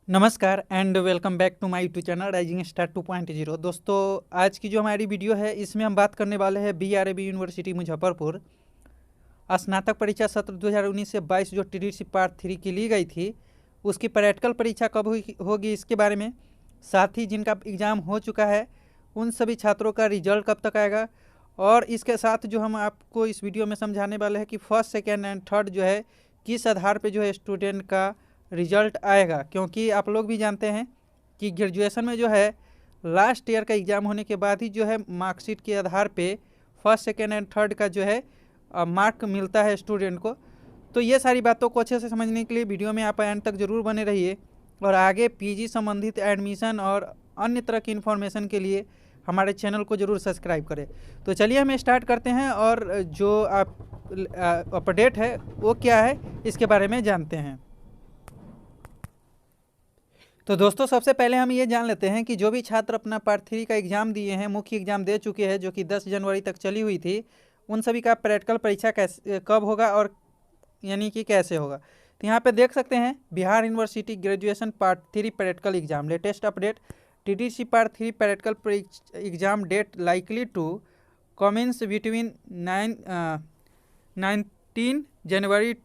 नमस्कार and welcome back to my YouTube channel rising star 2.0। दोस्तों, आज की जो हमारी वीडियो है इसमें हम बात करने वाले हैं बीआरएबी यूनिवर्सिटी मुजफ्फरपुर स्नातक परीक्षा सत्र 2019 से 22 जो टीडीसी पार्ट 3 की ली गई थी उसकी प्रैक्टिकल परीक्षा कब होगी इसके बारे में, साथ ही जिनका एग्ज़ाम हो चुका है उन सभी छात्रों का रिजल्ट कब तक आएगा, और इसके साथ जो हम आपको इस वीडियो में समझाने वाले हैं कि फर्स्ट सेकेंड एंड थर्ड जो है किस आधार पे जो है स्टूडेंट का रिजल्ट आएगा। क्योंकि आप लोग भी जानते हैं कि ग्रेजुएशन में जो है लास्ट ईयर का एग्ज़ाम होने के बाद ही जो है मार्कशीट के आधार पे फर्स्ट सेकेंड एंड थर्ड का जो है मार्क मिलता है स्टूडेंट को। तो ये सारी बातों को अच्छे से समझने के लिए वीडियो में आप एंड तक ज़रूर बने रहिए, और आगे पीजी संबंधित एडमिशन और अन्य तरह की इन्फॉर्मेशन के लिए हमारे चैनल को ज़रूर सब्सक्राइब करें। तो चलिए हम स्टार्ट करते हैं और जो अपडेट है वो क्या है इसके बारे में जानते हैं। तो दोस्तों, सबसे पहले हम ये जान लेते हैं कि जो भी छात्र अपना पार्ट 3 का एग्ज़ाम दिए हैं, मुख्य एग्ज़ाम दे चुके हैं जो कि 10 जनवरी तक चली हुई थी, उन सभी का प्रैक्टिकल परीक्षा कैसे कब होगा और यानी कि कैसे होगा। तो यहाँ पे देख सकते हैं Bihar university graduation part 3 practical exam latest update. TDC part 3 practical exam date likely to commence between 19 January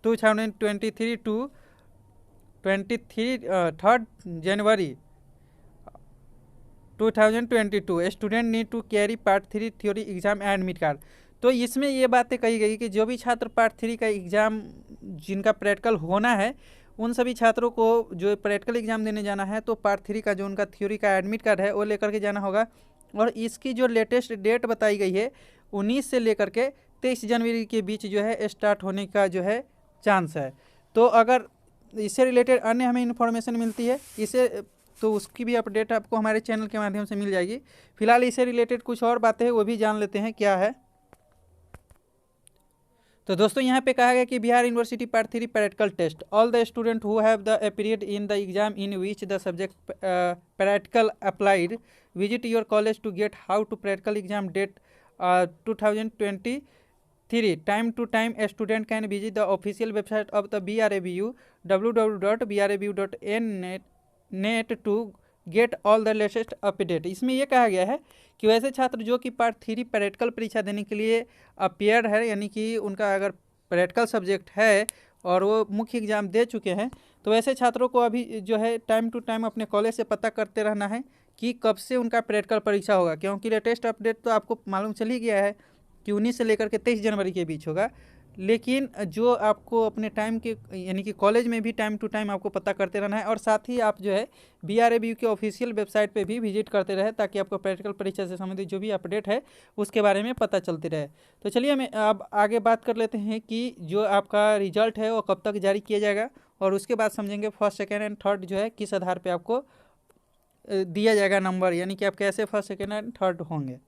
2023 to 3 January 2022। Student need to carry part 3 theory exam admit card. तो इसमें ये बातें कही गई कि जो भी छात्र पार्ट 3 का एग्ज़ाम जिनका प्रैक्टिकल होना है उन सभी छात्रों को जो प्रैक्टिकल एग्ज़ाम देने जाना है तो पार्ट 3 का जो उनका थ्योरी का एडमिट कार्ड है वो लेकर के जाना होगा। और इसकी जो लेटेस्ट डेट बताई गई है 19 से लेकर के 23 जनवरी के बीच जो है स्टार्ट होने का जो है चांस है। तो अगर इससे रिलेटेड अन्य हमें इन्फॉर्मेशन मिलती है इसे तो उसकी भी अपडेट आपको हमारे चैनल के माध्यम से मिल जाएगी। फिलहाल इससे रिलेटेड कुछ और बातें हैं वो भी जान लेते हैं क्या है। तो दोस्तों, यहाँ पे कहा गया कि Bihar university part 3 practical test all the student who have the appeared in the exam in which the subject practical applied visit your college to get how to practical exam date 2023 time to time a student can visit the official website of the BRABU www.brabu.net to get all the latest update. इसमें यह कहा गया है कि वैसे छात्र जो कि पार्ट 3 प्रैक्टिकल परीक्षा देने के लिए अपियर है, यानी कि उनका अगर प्रैक्टिकल सब्जेक्ट है और वो मुख्य एग्ज़ाम दे चुके हैं, तो वैसे छात्रों को अभी जो है टाइम टू टाइम अपने कॉलेज से पता करते रहना है कि कब से उनका प्रैक्टिकल परीक्षा होगा। क्योंकि लेटेस्ट अपडेट तो आपको मालूम चल ही गया है कि 19 से लेकर के 23 जनवरी के बीच होगा, लेकिन जो आपको अपने टाइम के यानी कि कॉलेज में भी टाइम टू टाइम आपको पता करते रहना है, और साथ ही आप जो है BRABU के ऑफिशियल वेबसाइट पे भी विजिट करते रहे ताकि आपको प्रैक्टिकल परीक्षा से संबंधित जो भी अपडेट है उसके बारे में पता चलती रहे। तो चलिए हम अब आगे बात कर लेते हैं कि जो आपका रिजल्ट है वो कब तक जारी किया जाएगा, और उसके बाद समझेंगे फर्स्ट सेकेंड एंड थर्ड जो है किस आधार पर आपको दिया जाएगा नंबर, यानी कि आप कैसे फर्स्ट सेकेंड एंड थर्ड होंगे।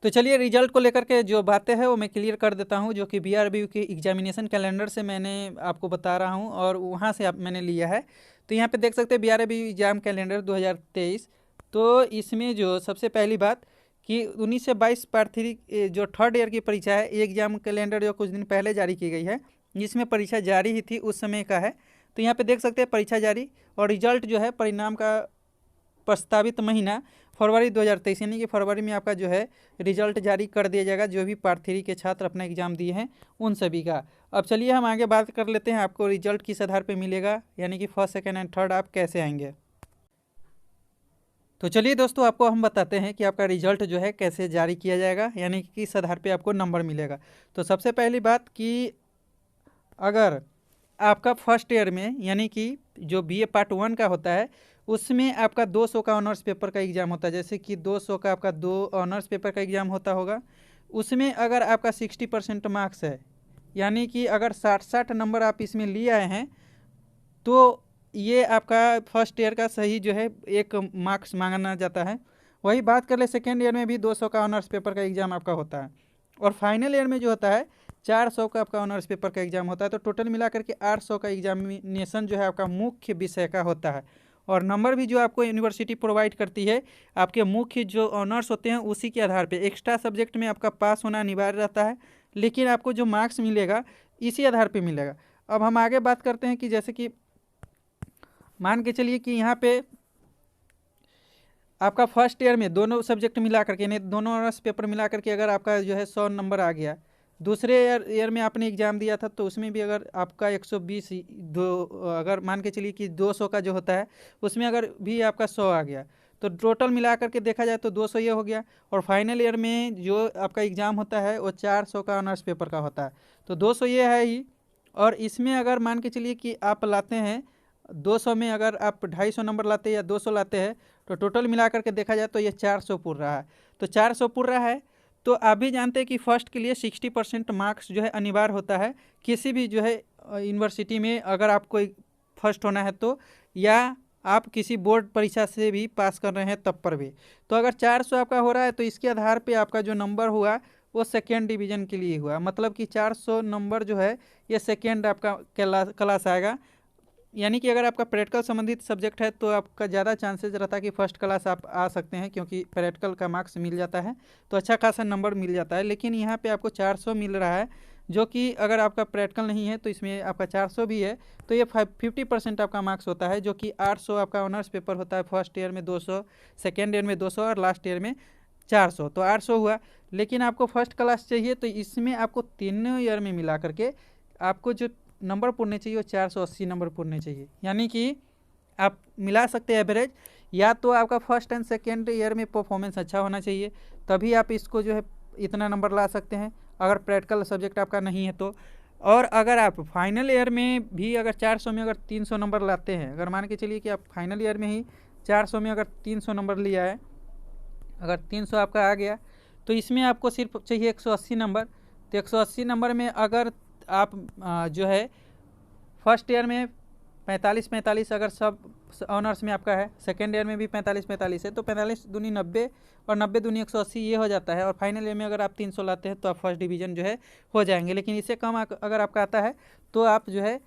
तो चलिए रिजल्ट को लेकर के जो बातें हैं वो मैं क्लियर कर देता हूं, जो कि BRABU के एग्जामिनेशन कैलेंडर से मैंने आपको बता रहा हूं और वहां से मैंने लिया है। तो यहाँ पे देख सकते हैं BRABU एग्जाम कैलेंडर 2023। तो इसमें जो सबसे पहली बात कि 19 से 22 पार्ट 3 जो थर्ड ईयर की परीक्षा है ये एग्जाम कैलेंडर जो कुछ दिन पहले जारी की गई है, जिसमें परीक्षा जारी ही थी उस समय का है। तो यहाँ पर देख सकते हैं परीक्षा जारी और रिजल्ट जो है परिणाम का प्रस्तावित महीना फरवरी 2023, यानी कि फरवरी में आपका जो है रिजल्ट जारी कर दिया जाएगा जो भी पार्ट 3 के छात्र अपना एग्जाम दिए हैं उन सभी का। अब चलिए हम आगे बात कर लेते हैं आपको रिजल्ट किस आधार पे मिलेगा, यानी कि फर्स्ट सेकेंड एंड थर्ड आप कैसे आएंगे। तो चलिए दोस्तों, आपको हम बताते हैं कि आपका रिजल्ट जो है कैसे जारी किया जाएगा, यानी कि किस आधार पर आपको नंबर मिलेगा। तो सबसे पहली बात कि अगर आपका फर्स्ट ईयर में यानी कि जो BA पार्ट 1 का होता है उसमें आपका 200 का ऑनर्स पेपर का एग्ज़ाम होता है, जैसे कि 200 का आपका 2 ऑनर्स पेपर का एग्ज़ाम होता होगा। उसमें अगर आपका 60% मार्क्स है, यानी कि अगर 60 नंबर आप इसमें लिए आए हैं तो ये आपका फर्स्ट ईयर का सही जो है एक मार्क्स मांगा जाता है। वही बात कर ले सेकेंड ईयर में भी 200 का ऑनर्स पेपर का एग्ज़ाम आपका होता है, और फाइनल ईयर में जो होता है 400 का आपका ऑनर्स पेपर का एग्ज़ाम होता है। तो टोटल मिलाकर के 800 का एग्जामिनेशन जो है आपका मुख्य विषय का होता है, और नंबर भी जो आपको यूनिवर्सिटी प्रोवाइड करती है आपके मुख्य जो ऑनर्स होते हैं उसी के आधार पे। एक्स्ट्रा सब्जेक्ट में आपका पास होना अनिवार्य रहता है, लेकिन आपको जो मार्क्स मिलेगा इसी आधार पे मिलेगा। अब हम आगे बात करते हैं कि जैसे कि मान के चलिए कि यहाँ पे आपका फर्स्ट ईयर में दोनों सब्जेक्ट मिला करके यानी दोनों ऑनर्स पेपर मिला करके अगर आपका जो है 100 नंबर आ गया, दूसरे ईयर में आपने एग्ज़ाम दिया था तो उसमें भी अगर आपका 120 अगर मान के चलिए कि 200 का जो होता है उसमें अगर भी आपका 100 आ गया तो टोटल मिला करके देखा जाए तो 200 ये हो गया। और फाइनल ईयर में जो आपका एग्ज़ाम होता है वो 400 का ऑनर्स पेपर का होता है, तो 200 ये है ही। और इसमें अगर मान के चलिए कि आप लाते हैं 200 में अगर आप 250 नंबर लाते हैं या 200 लाते हैं तो टोटल मिला करके देखा जाए तो ये 400 पुर रहा है। तो 400 पुर रहा है तो आप भी जानते हैं कि फर्स्ट के लिए 60% मार्क्स जो है अनिवार्य होता है किसी भी जो है यूनिवर्सिटी में अगर आपको फर्स्ट होना है तो, या आप किसी बोर्ड परीक्षा से भी पास कर रहे हैं तब पर भी। तो अगर 400 आपका हो रहा है तो इसके आधार पे आपका जो नंबर हुआ वो सेकेंड डिवीज़न के लिए हुआ, मतलब कि 400 नंबर जो है ये सेकेंड आपका क्लास आएगा। यानी कि अगर आपका प्रैक्टिकल संबंधित सब्जेक्ट है तो आपका ज़्यादा चांसेस रहता है कि फर्स्ट क्लास आप आ सकते हैं, क्योंकि प्रैक्टिकल का मार्क्स मिल जाता है तो अच्छा खासा नंबर मिल जाता है। लेकिन यहाँ पे आपको 400 मिल रहा है, जो कि अगर आपका प्रैक्टिकल नहीं है तो इसमें आपका 400 भी है तो ये 50% आपका मार्क्स होता है, जो कि 800 आपका ऑनर्स पेपर होता है। फर्स्ट ईयर में 200, सेकेंड ईयर में 200 और लास्ट ईयर में 400, तो 800 हुआ। लेकिन आपको फर्स्ट क्लास चाहिए तो इसमें आपको तीनों ईयर में मिला करके आपको जो नंबर पुरने चाहिए वो 480 नंबर पुरने चाहिए। यानी कि आप मिला सकते हैं एवरेज, या तो आपका फर्स्ट एंड सेकेंड ईयर में परफॉर्मेंस अच्छा होना चाहिए तभी आप इसको जो है इतना नंबर ला सकते हैं, अगर प्रैक्टिकल सब्जेक्ट आपका नहीं है तो। और अगर आप फाइनल ईयर में भी अगर 400 में अगर 300 नंबर लाते हैं, अगर मान के चलिए कि आप फाइनल ईयर में ही 400 में अगर 300 नंबर लिया है, अगर 300 आपका आ गया तो इसमें आपको सिर्फ चाहिए 180 नंबर। तो 180 नंबर में अगर आप जो है फर्स्ट ईयर में 45 अगर सब ऑनर्स में आपका है, सेकेंड ईयर में भी 45 है, तो 45 दूनी 90 और 90 दूनी 180 ये हो जाता है। और फाइनल ईयर में अगर आप 300 लाते हैं तो आप फर्स्ट डिवीज़न जो है हो जाएंगे। लेकिन इससे कम अगर आपका आता है तो आप जो है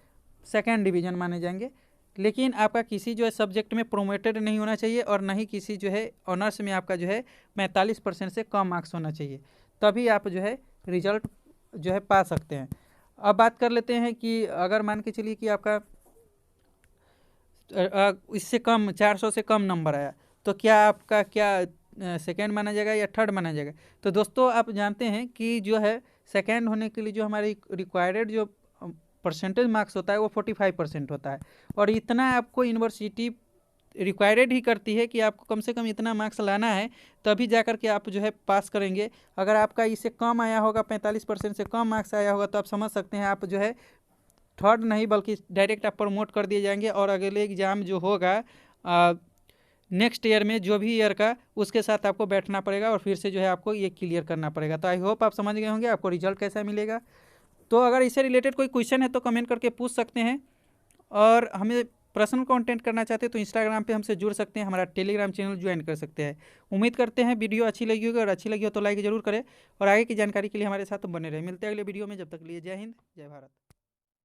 सेकेंड डिवीज़न माने जाएंगे। लेकिन आपका किसी जो है सब्जेक्ट में प्रोमोटेड नहीं होना चाहिए और ना ही किसी जो है ऑनर्स में आपका जो है 45% से कम मार्क्स होना चाहिए, तभी आप जो है रिजल्ट जो है पा सकते हैं। अब बात कर लेते हैं कि अगर मान के चलिए कि आपका इससे कम 400 से कम नंबर आया तो क्या आपका क्या सेकेंड माना जाएगा या थर्ड माना जाएगा। तो दोस्तों आप जानते हैं कि जो है सेकेंड होने के लिए जो हमारी रिक्वायर्ड जो परसेंटेज मार्क्स होता है वो 45% होता है, और इतना आपको यूनिवर्सिटी रिक्वायर्ड ही करती है कि आपको कम से कम इतना मार्क्स लाना है तभी जा कर के आप जो है पास करेंगे। अगर आपका इससे कम आया होगा, 45% से कम मार्क्स आया होगा, तो आप समझ सकते हैं आप जो है थर्ड नहीं बल्कि डायरेक्ट आप प्रमोट कर दिए जाएंगे और अगले एग्ज़ाम जो होगा नेक्स्ट ईयर में जो भी ईयर का उसके साथ आपको बैठना पड़ेगा और फिर से जो है आपको ये क्लियर करना पड़ेगा। तो आई होप आप समझ गए होंगे आपको रिजल्ट कैसा मिलेगा। तो अगर इससे रिलेटेड कोई क्वेश्चन है तो कमेंट करके पूछ सकते हैं, और हमें पर्सनल कंटेंट करना चाहते हैं तो इंस्टाग्राम पे हमसे जुड़ सकते हैं, हमारा टेलीग्राम चैनल ज्वाइन कर सकते हैं। उम्मीद करते हैं वीडियो अच्छी लगी होगी, और अच्छी लगी हो तो लाइक जरूर करें और आगे की जानकारी के लिए हमारे साथ बने रहें। मिलते हैं अगले वीडियो में, जब तक के लिए जय हिंद जय भारत।